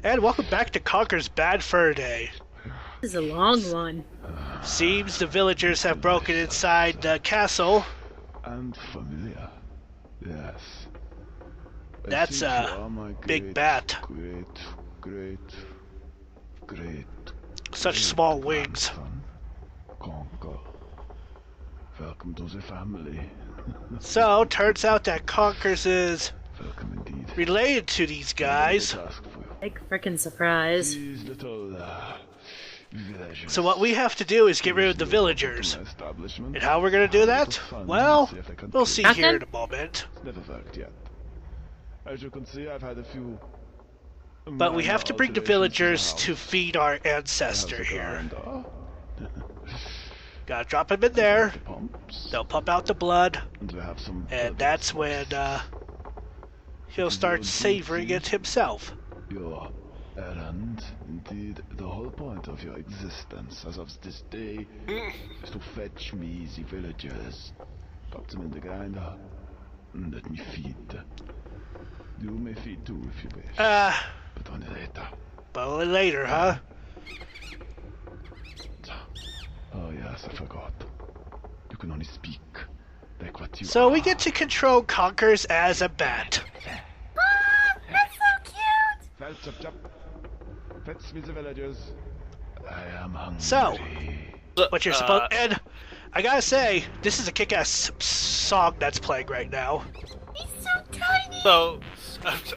And welcome back to Conker's Bad Fur Day. This is a long one. Seems the villagers have broken inside the castle. And familiar, yes. That's a big bat. Great. Such small wings. Conker. Welcome to the family. So, turns out that Conkers is Welcome indeed. related to these guys. Big frickin' surprise. These little villagers. So what we have to do is get rid of the villagers. Establishment. And how we're gonna do that? Well, we'll see Nothing? here in a moment. It's never worked yet. As you can see, I've had a few. But we have to bring the villagers to feed our ancestor here. Gotta drop him in there. They'll pump out the blood. And we have some. And that's when he'll start savoring it himself. Your errand, indeed, the whole point of your existence as of this day, is to fetch me the villagers, put them in the grinder, and let me feed. You may feed too if you wish, but only later. But only later, huh? Oh yes, I forgot. You can only speak like what you So are. we get to control Conkers as a bat. That's so cute! Well, chop. Fetch me the villagers. I am hungry. So, what you're supposed and I gotta say, this is a kick-ass song that's playing right now. He's so tiny! So,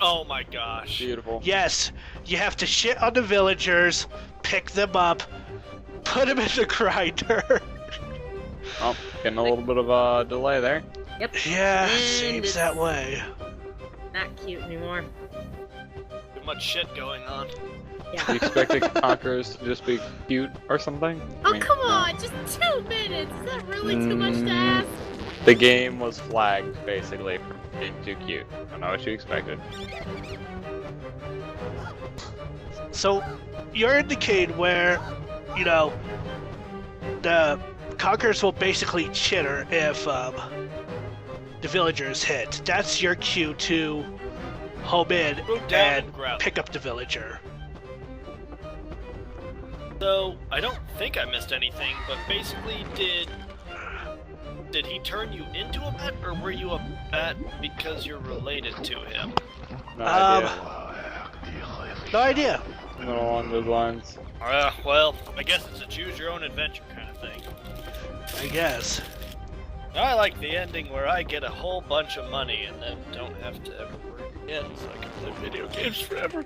oh my gosh. Beautiful. Yes, you have to shit on the villagers, pick them up, put them in the grinder. Oh, getting a little bit of a delay there. Yep. Yeah, And seems it's that way. Not cute anymore. Too much shit going on. You Yeah. expected Conkers to just be cute or something? Oh, I mean, come no. on! Just 2 minutes! Is that really too much to ask? The game was flagged, basically, for being too cute. I don't know what you expected. So, you're indicating where, you know, the Conkers will basically chitter if the villagers hit. That's your cue to home in Move down and and grab. pick up the villager. So, I don't think I missed anything, but basically did he turn you into a bat, or were you a bat because you're related to him? No idea. No idea. Not along those lines. Well, I guess it's a choose your own adventure kind of thing. I guess. I like the ending where I get a whole bunch of money and then don't have to ever work again, so I can play video games forever.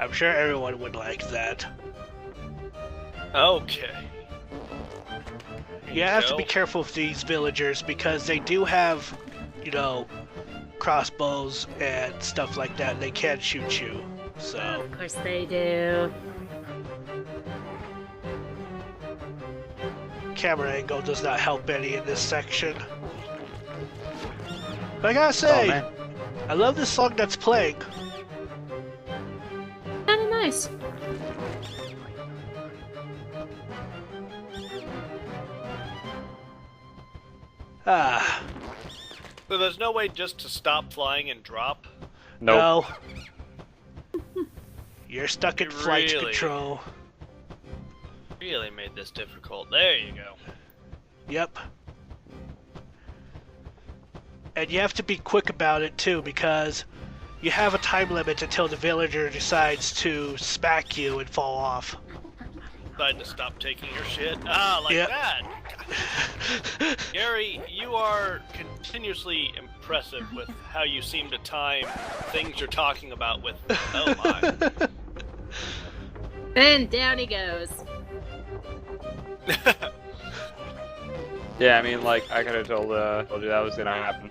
I'm sure everyone would like that. Okay. You have to be careful with these villagers because they do have, you know, crossbows and stuff like that. They can shoot you. So, Of course they do. camera angle does not help any in this section. But I gotta say, Oh, man. I love this song that's playing. Kinda nice. Ah, So there's no way just to stop flying and drop? Nope. no. You're stuck in You flight really- control. Really made this difficult. There you go. Yep. And you have to be quick about it too, because you have a time limit until the villager decides to smack you and fall off. Decide to stop taking your shit. Ah, like Yep. that. Gary, you are continuously impressive with how you seem to time things you're talking about with. Oh my. And down he goes. Yeah, I mean, like, I could have told you that was gonna happen.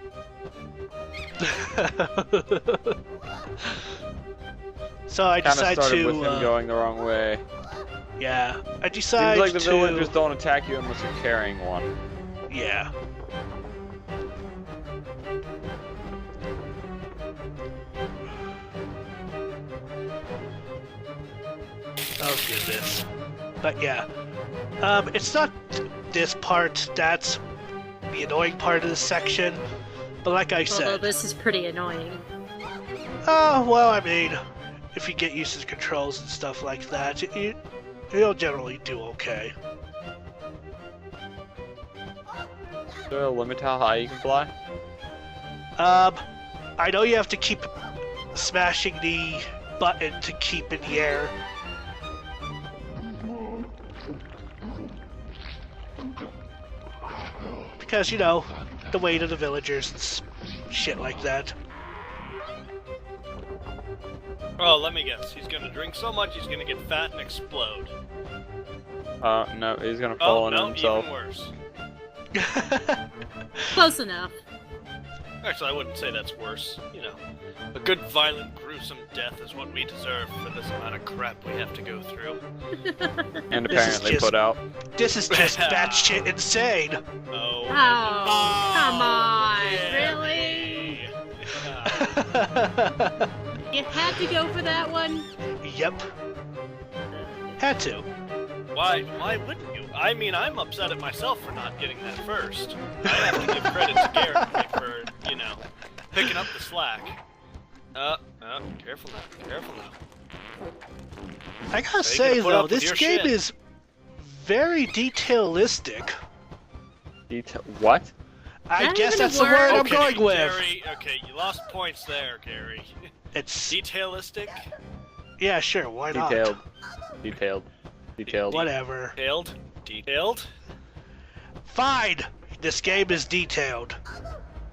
So I Kind of decide started to, with him going the wrong way. yeah, I decide Seems like the to, villagers don't attack you unless you're carrying one. yeah. Oh goodness. But yeah, it's not this part that's the annoying part of this section, but like I Although said, this is pretty annoying. Well, I mean, if you get used to the controls and stuff like that, you'll generally do okay. Is there a limit to how high you can fly? I know you have to keep smashing the button to keep in the air. Because, you know, the weight of the villagers and shit like that. Oh, let me guess. He's gonna drink so much he's gonna get fat and explode. No, he's gonna fall on no, himself. even worse. Close enough. Actually, I wouldn't say that's worse. You know, a good, violent, gruesome death is what we deserve for this amount of crap we have to go through. And This is apparently just- put out. This is just batshit insane. Oh, Come on, yeah. really? Yeah. You had to go for that one? Yep. Had to. Why wouldn't you? I mean, I'm upset at myself for not getting that first. I have to give credit to Gary for, you know, picking up the slack. Careful now. I gotta you say gotta put though, up with this your game shit. is very detailistic. What? I Not guess even a that's the word. word I'm Okay, going with. Gary, okay, you lost points there, Gary. It's Detailistic? yeah, sure, why not? Detailed. Whatever. Detailed? Fine. This game is detailed.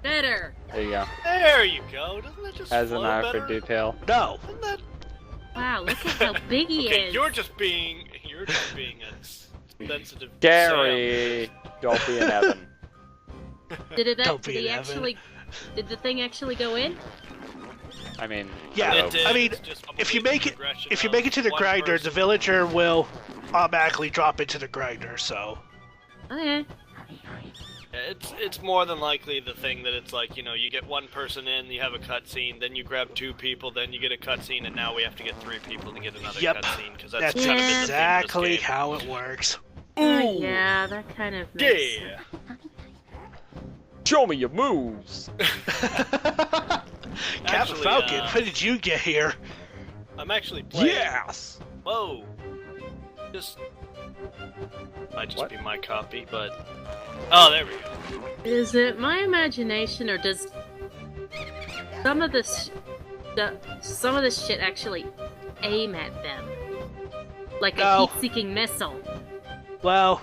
Better. There you go. There you go. Doesn't that just Has an flow eye better? for detail. No. Doesn't that... Wow, look at how big he Okay, is. you're just being a sensitive Gary, don't be an Evan. Did Don't be he an Evan. actually? Did the thing actually go in? I mean, Yeah, I It hope. did. I mean, It's just if you complete make it progression if you of make it to the one grinder, person. the villager will automatically drop into the grinder, so Okay. It's more than likely the thing that it's like, you know, you get one person in, you have a cutscene, then you grab 2 people, then you get a cutscene, and now we have to get 3 people to get another Yep. cutscene, because that's that's kind of been the theme of exactly this game. how it works. Yeah, that kind of makes sense. Yeah! Show me your moves. Captain Actually, Falcon, when did you get here? I'm actually playing... Yes. Whoa! Might just What? be my copy, but... Oh, there we go. Is it my imagination, or does some of this shit actually aim at them, like No. a heat-seeking missile? Well,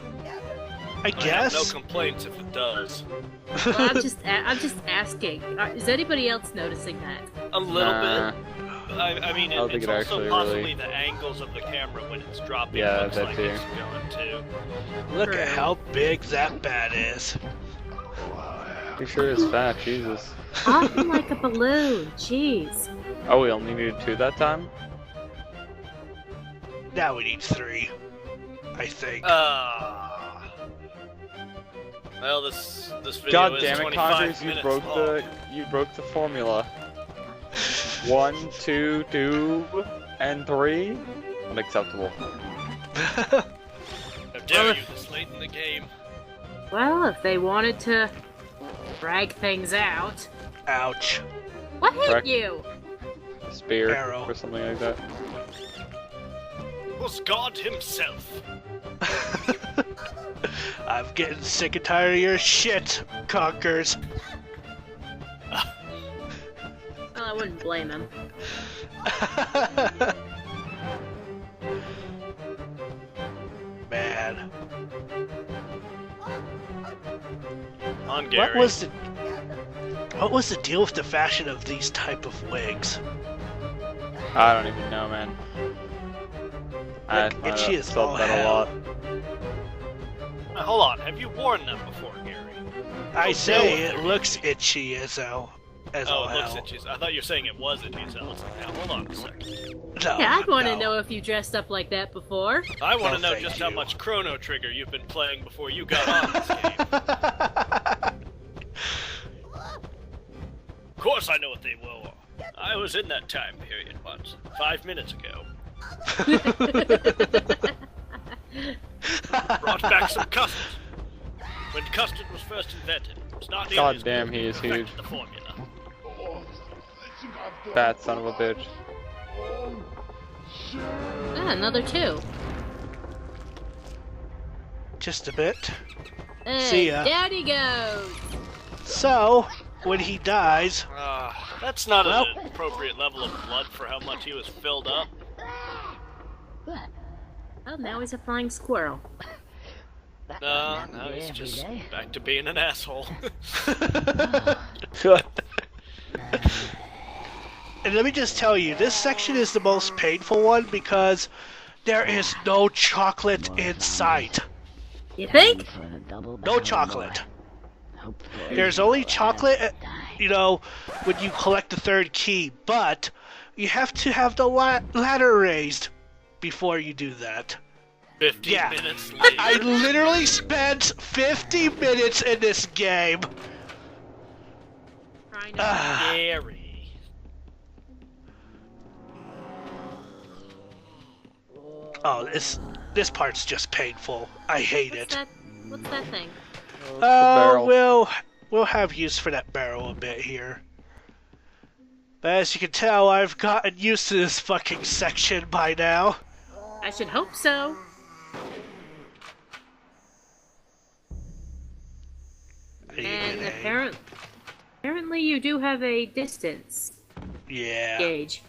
I I have guess. no complaints if it does. Well, I'm just asking. Is anybody else noticing that? A little Nah. bit. I mean, I don't think it's it also actually possibly really- the angles of the camera when it's dropping Yeah, looks that like too. it's going to. Look at how big that bat is. You sure is fat, Jesus. Popping like a balloon. Jeez. Oh, we only needed 2 that time? Now we need 3, I think. Well, this video God is damn it, 25 Congress, minutes you broke the formula. 1, 2, 2, and 3? Unacceptable. How dare you this late in the game? Well, if they wanted to drag things out, Ouch. what hit Correct. you? Spear Arrow. or something like that. It was God himself. I'm getting sick and tired of your shit, Conkers. Well, I wouldn't blame him. Man. On Gary. What was the deal with the fashion of these type of wigs? I don't even know, man. Like, I itchy as felt all that a hell. lot. Hold on, have you worn them before, Gary? I say it looks itchy as all Oh, it looks hell. itchy. I thought you were saying it was itchy, so I was like, now, hold on a second. No, Yeah, I'd want to no. know if you dressed up like that before. I want Oh, to know thank just how you. much Chrono Trigger you've been playing before you got on this game. Of course I know what they wore. I was in that time period once, 5 minutes ago. Brought back some custard. When custard was first invented, it was not nearly God as damn, good he as is it huge. perfected the formula. Oh, you got Fat son of a bitch. Ah, another 2. Just a bit. Hey, See ya. down he goes! So, when he dies, That's not Well- an appropriate level of blood for how much he was filled up. Oh, now he's a flying squirrel. No, he's just back to being an asshole. and let me just tell you, this section is the most painful one because there is no chocolate in sight. You think? No chocolate. There's only chocolate, when you collect the 3rd key, but you have to have the ladder raised before you do that. 50 Yeah. minutes later. I literally spent 50 minutes in this game. Trying to Scary. Oh, this part's just painful. I hate it. What's that thing? barrel. We'll have use for that barrel a bit here. But as you can tell, I've gotten used to this fucking section by now. I should hope so. And apparently you do have a distance Yeah. gauge.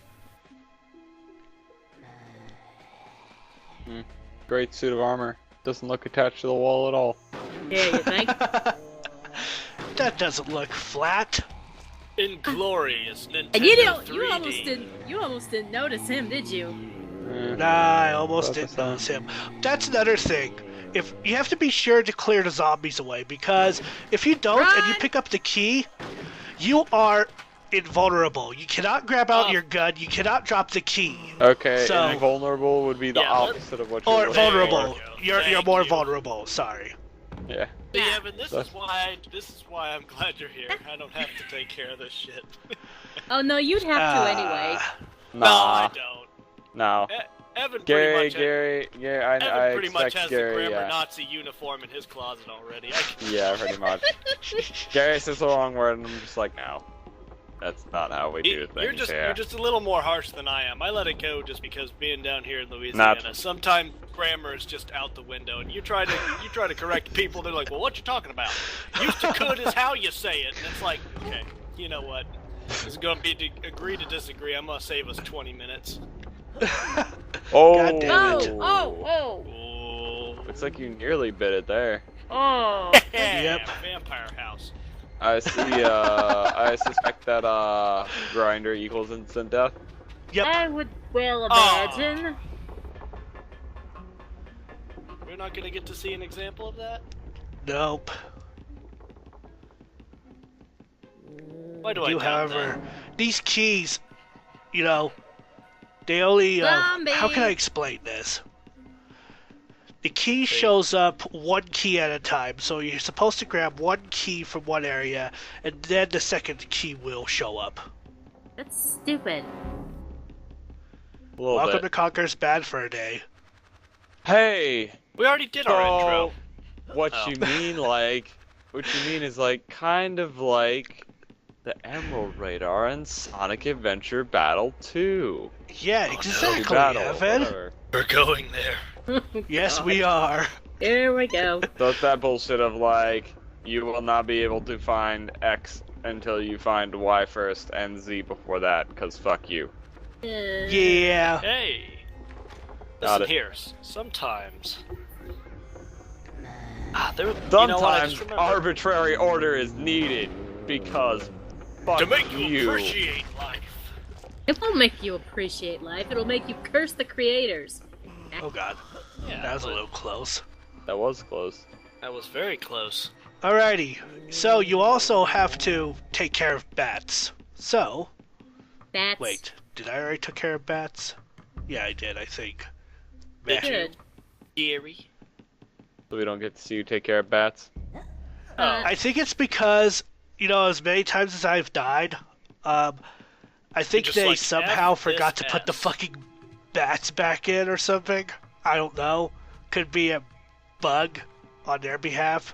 Great suit of armor. Doesn't look attached to the wall at all. Yeah, you think? That doesn't look flat. Inglorious Nintendo And you 3D. almost didn't notice him, did you? Nah, I almost That's didn't notice him. That's another thing. If you have to be sure to clear the zombies away, because if you don't and you Run! pick up the key, you are invulnerable. You cannot grab out your gun. You cannot drop the key. Okay, So- invulnerable would be the Yeah, opposite of what you're Or looking vulnerable. There you go. You're Thank more you. vulnerable. Sorry. for. Yeah. See, Yeah. Evan, this is why I'm glad you're here. I don't have to take care of this shit. Oh no, you'd have to anyway. No, I Nah. don't. No. Evan Gary, pretty much I pretty much expect has Gary, the grammar yeah. Nazi uniform in his closet already. Yeah, pretty much. Gary says the wrong word, and I'm just like, no. That's not how we do things You're just a little more harsh than I am. I let it go just because being down here in Louisiana, sometimes grammar is just out the window, and you try to correct people. They're like, "Well, what you talking about? Used to could is how you say it." And it's like, okay, you know what? This is gonna be agree to disagree. I'm gonna save us 20 minutes. Oh! God damn it. Oh, Looks like you nearly bit it there. Oh. Yep. Vampire house. I see, I suspect that, grinder equals instant death. Yep. I would well imagine. We're not gonna get to see an example of that. Nope. Why do I doubt However, these keys, they only. Zombie! How can I explain this? The key shows up one key at a time, so you're supposed to grab one key from one area, and then the second key will show up. That's stupid. A little Welcome bit. to Conker's Bad for a Day. Hey! We already did our intro. What Oh. you mean is like, kind of like the Emerald Radar in Sonic Adventure Battle 2. Yeah, no. exactly, Battle, Evan. whatever. We're going there. Yes, we are. Here we go. That's that bullshit of like, you will not be able to find X until you find Y first and Z before that, because fuck you. Yeah. Hey, Got listen it. here. Sometimes. You know what, I Sometimes just remembered. arbitrary order is needed, because fuck To make you you. appreciate life. It won't make you appreciate life. It'll make you curse the creators. Oh god, Yeah, that was a but little close. That was close. that was very close. Alrighty, so you also have to take care of bats. So, That's wait, did I already take care of bats? Yeah, I did, I think. Did Meh. you? good. Gary. So we don't get to see you take care of bats. I think it's because, as many times as I've died, I think just they like, somehow F forgot this to put the ass. fucking bats back in or something. I don't know. Could be a bug on their behalf.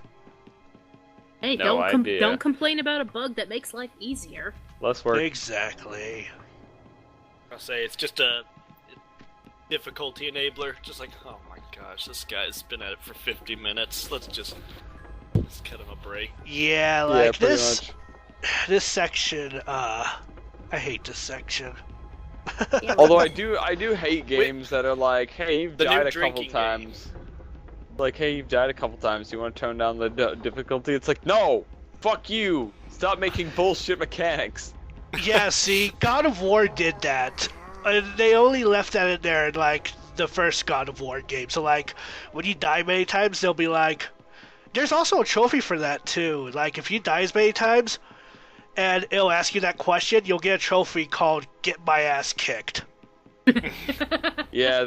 Hey, No idea. don't complain about a bug that makes life easier. Less work. Exactly. I'll say it's just a difficulty enabler. Just like, oh my gosh, this guy's been at it for 50 minutes. Let's cut him a break. Yeah, like pretty this much. this section, I hate this section. Yeah, Although I do hate games that are like, hey, you've The new died a couple drinking times. Like, hey, you've died a couple times. Do you want to tone down the difficulty? It's like, no, fuck you. Stop making bullshit mechanics. Yeah, see, God of War did that. They only left that in there in, like, the first God of War game. So, like, when you die many times, they'll be like... There's also a trophy for that, too. Like, if you die as many times, and it'll ask you that question, you'll get a trophy called Get My Ass Kicked. Yeah,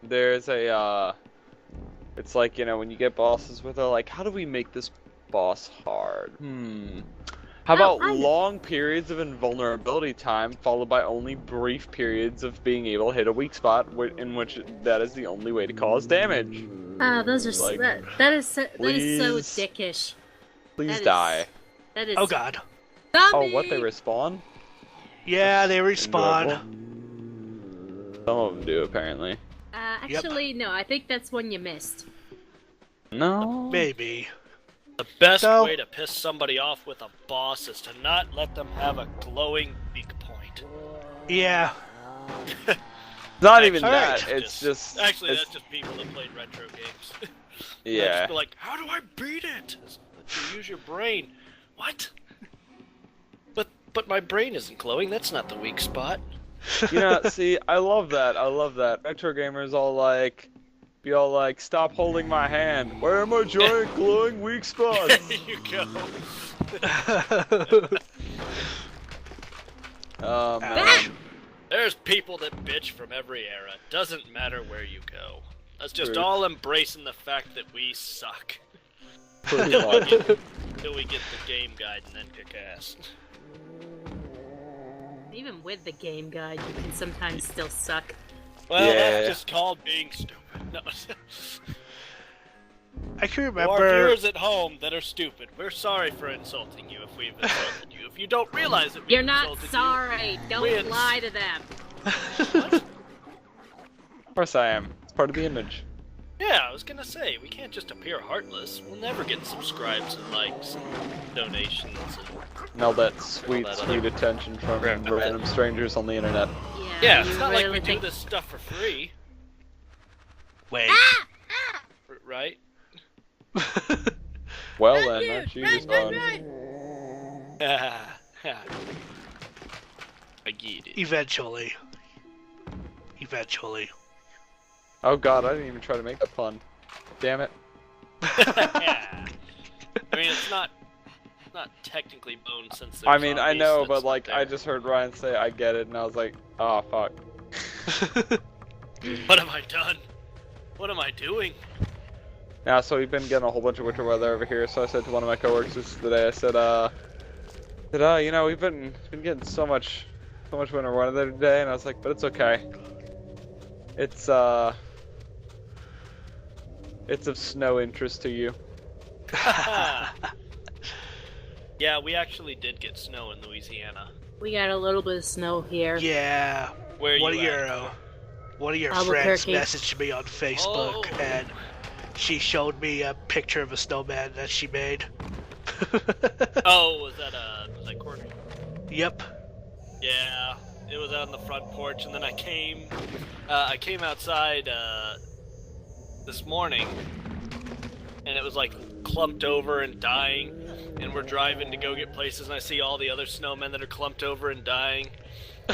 there's a, it's like, you know, when you get bosses where they're like, how do we make this boss hard? How about long periods of invulnerability time followed by only brief periods of being able to hit a weak spot in which that is the only way to cause damage? those are Like, that is so please. dickish. Please die. That is. Oh god. Oh, what, they respawn? Yeah, they respawn. Enjoyable. Some of them do, apparently. Actually, no, I think that's one you missed. No? Maybe. The best So- way to piss somebody off with a boss is to not let them have a glowing weak point. Yeah. Not even Alright. that, it's just... Actually, it's, that's just people that played retro games. yeah. Just be like, how do I beat it? You use your brain. What? But my brain isn't glowing. That's not the weak spot. You know, see, I love that. Retro gamers all like, be all like, stop holding my hand. Where are my giant glowing weak spots? There you go. Man. There's people that bitch from every era. Doesn't matter where you go. That's just True. all embracing the fact that we suck. Pretty Till much. we get the game guide and then kick ass. Even with the game guide, you can sometimes still suck. Well, Yeah. that's just called being stupid. No. I can To our remember... viewers at home that are stupid, we're sorry for insulting you if we've insulted you. If you don't realize that we've You're not insulted sorry. Don't Wins. lie to them. Of course I am. It's part of the image. you. Yeah, I was gonna say, we can't just appear heartless. We'll never get subscribes and likes and donations And all that sweet, that sweet attention from random strangers on the internet. Yeah, you it's not really like we do think- this stuff for free, Wait. right? Well then, that cheese is fun. I get it. Eventually. Eventually. Oh god, I didn't even try to make the pun. Damn it. Yeah. I mean, it's not technically bone since I there's mean, I zombies, know, that's but not like, there. I just heard Ryan say, I get it, and I was like, oh fuck. What have I done? What am I doing? Yeah, so we've been getting a whole bunch of winter weather over here, so I said to one of my coworkers today, I said, you know, we've been getting so much winter weather today, and I was like, but it's okay. It's of no interest to you. Yeah, we actually did get snow in Louisiana. We got a little bit of snow here. Yeah. Where are One you of your at? one of your friends Albuquerque. messaged me on Facebook, Oh. and she showed me a picture of a snowman that she made. Oh, was that Courtney? Yep. Yeah, it was out on the front porch, and then I came outside this morning, and it was like clumped over and dying. And we're driving to go get places, and I see all the other snowmen that are clumped over and dying.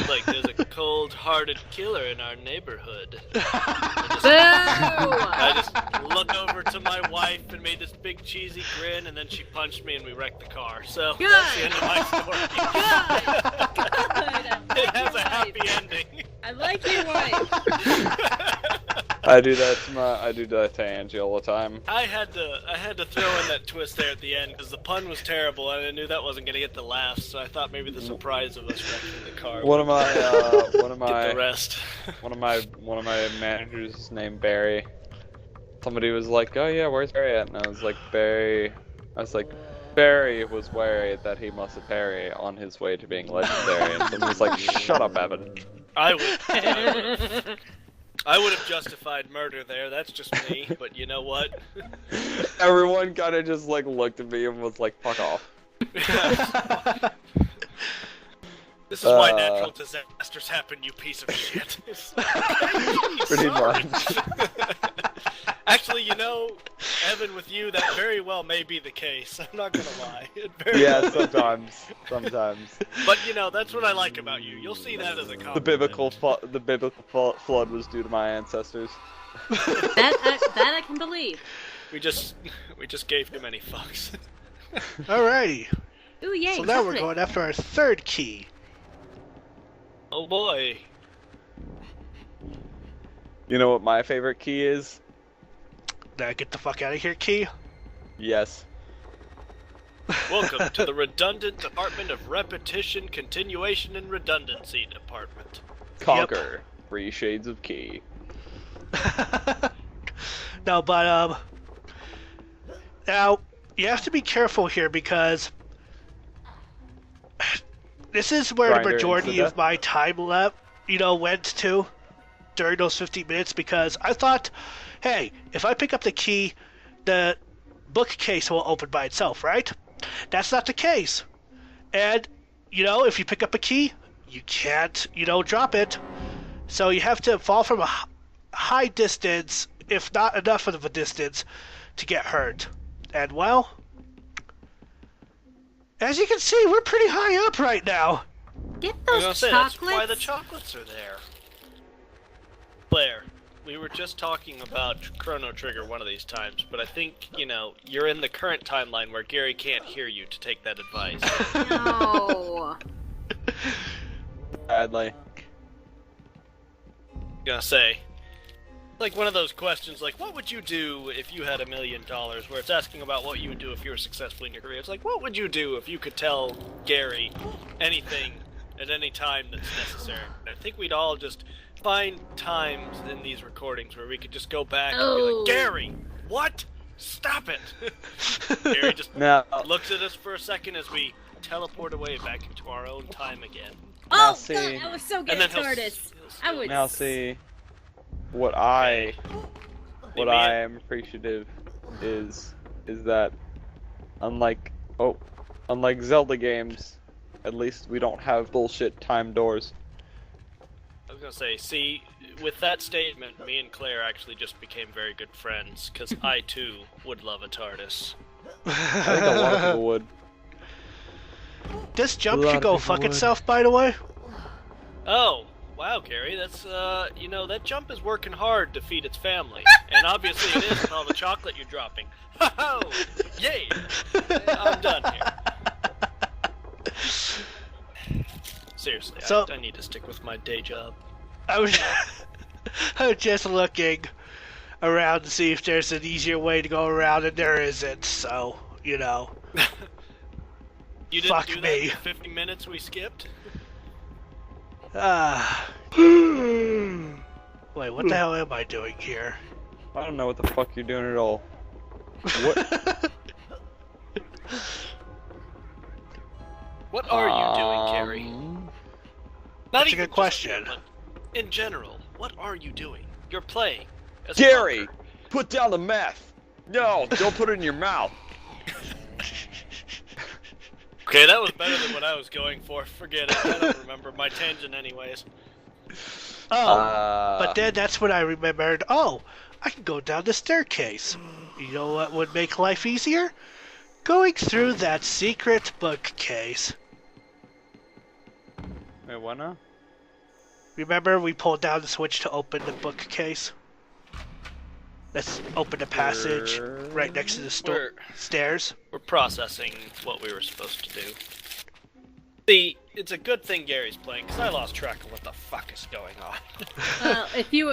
Like, there's a cold-hearted killer in our neighborhood. I just look over to my wife and made this big cheesy grin, and then she punched me and we wrecked the car. So Good. that's the end of my story. Good. It has a happy ending. I like your wife. I do that to Angie all the time. I had to throw in that twist there at the end because the pun was terrible, and I knew that wasn't gonna get the laughs. So I thought maybe the surprise of us wrecking the car One of would my get the rest. one of my managers is named Barry. Somebody was like, "Oh yeah, where's Barry at?" And I was like, Barry was worried that he must have Barry on his way to being legendary, and so he was like, "Shut up, Evan." I would have justified murder there. That's just me. But you know what? Everyone kind of just like looked at me and was like, "Fuck off." This is why natural disasters happen, you piece of shit. Pretty much. Actually, you know, Evan, with you, that very well may be the case. I'm not gonna lie. Yeah, sometimes. But you know, that's what I like about you. You'll see that as a compliment. The biblical flood was due to my ancestors. That I can believe. We just gave too many fucks. Alrighty. Ooh, yay! So now we're chocolate. going after our third key. Oh boy. You know what my favorite key is? Now get the fuck out of here, key. Yes. Welcome to the Redundant Department of Repetition, Continuation, and Redundancy Department. Conker. 3 shades of key. No, but now you have to be careful here because this is where Grinder the majority incident. of my time went to during those 15 minutes because I thought, hey, if I pick up the key, the bookcase will open by itself, right? That's not the case. And, if you pick up a key, you can't, drop it. So you have to fall from a high distance, if not enough of a distance, to get hurt. And, well, as you can see, we're pretty high up right now. Get I was those gonna say, chocolates. that's why the chocolates are there. Blair, we were just talking about Chrono Trigger one of these times, but I think, you're in the current timeline where Gary can't hear you to take that advice. No. Badly. Gonna say, like one of those questions, like, what would you do if you had $1 million? Where it's asking about what you would do if you were successful in your career. It's like, what would you do if you could tell Gary anything at any time that's necessary? And I think we'd all just find times in these recordings where we could just go back and be like, Gary, what? Stop it! Gary just looks at us for a second as we teleport away back into our own time again. Now Oh see. god, that was so good, And then he'll Tortoise. I would. Now see, what I am appreciative is that unlike Zelda games, at least we don't have bullshit time doors. I was gonna say, see, with that statement, me and Claire actually just became very good friends, because I too would love a TARDIS. I think a lot of people would. This jump can go fuck itself, by the way. Oh, wow, Gary, that's, that jump is working hard to feed its family. And obviously it is with all the chocolate you're dropping. Ho-ho! Yay! I'm done here. Seriously, So- I need to stick with my day job. I was just looking around to see if there's an easier way to go around, and there isn't, so, You didn't Fuck do that me. in the 50 minutes we skipped? Wait, what the hell am I doing here? I don't know what the fuck you're doing at all. What? What are you doing, Gary? Not That's a even good question. just you, but in general, what are you doing? You're playing. As Gary, Conker. put down the meth. No, don't put it in your mouth. Okay, that was better than what I was going for. Forget it. I don't remember my tangent anyways. But then that's when I remembered, I can go down the staircase. You know what would make life easier? Going through that secret bookcase. Wait, what now? Remember we pulled down the switch to open the bookcase? Let's open the passage right next to the stairs. We're processing what we were supposed to do. See, it's a good thing Gary's playing, because I lost track of what the fuck is going on. Well, if you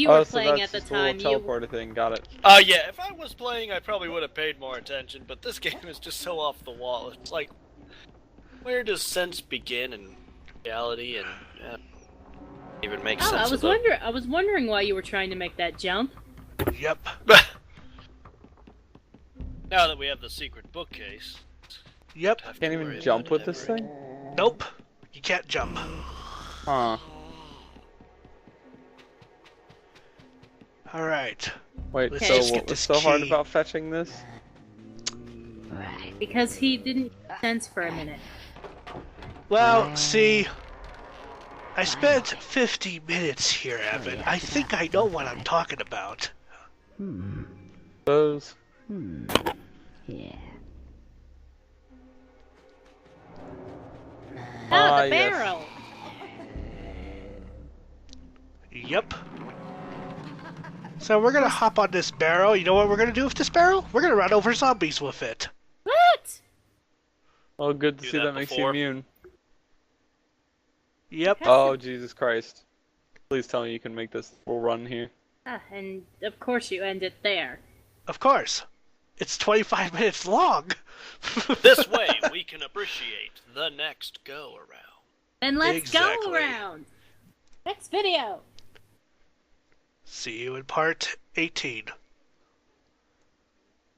were playing at the time, the little teleporter thing. Got it. Yeah, if I was playing, I probably would have paid more attention, but this game is just so off the wall. It's like, where does sense begin and reality and even make sense of it? I was wondering why you were trying to make that jump. Yep. Now that we have the secret bookcase, Yep. Can't even jump with this thing? Nope. You can't jump. Huh. Alright. Wait, Let's so just what get was this so hard key. about fetching this? Because he didn't sense for a minute. Well, see, I spent 50 minutes here, Evan. I think I know what I'm talking about. Those. Oh, Ah, the yes. barrel! Yep. So we're gonna hop on this barrel. You know what we're gonna do with this barrel? We're gonna run over zombies with it. What? Oh, good to Do see that that makes you before. immune. Yep. Oh, Jesus Christ. Please tell me you can make this full run here. And of course you end it there. Of course. It's 25 minutes long. This way, we can appreciate the next go around. Then let's Exactly. go around! Next video! See you in part 18.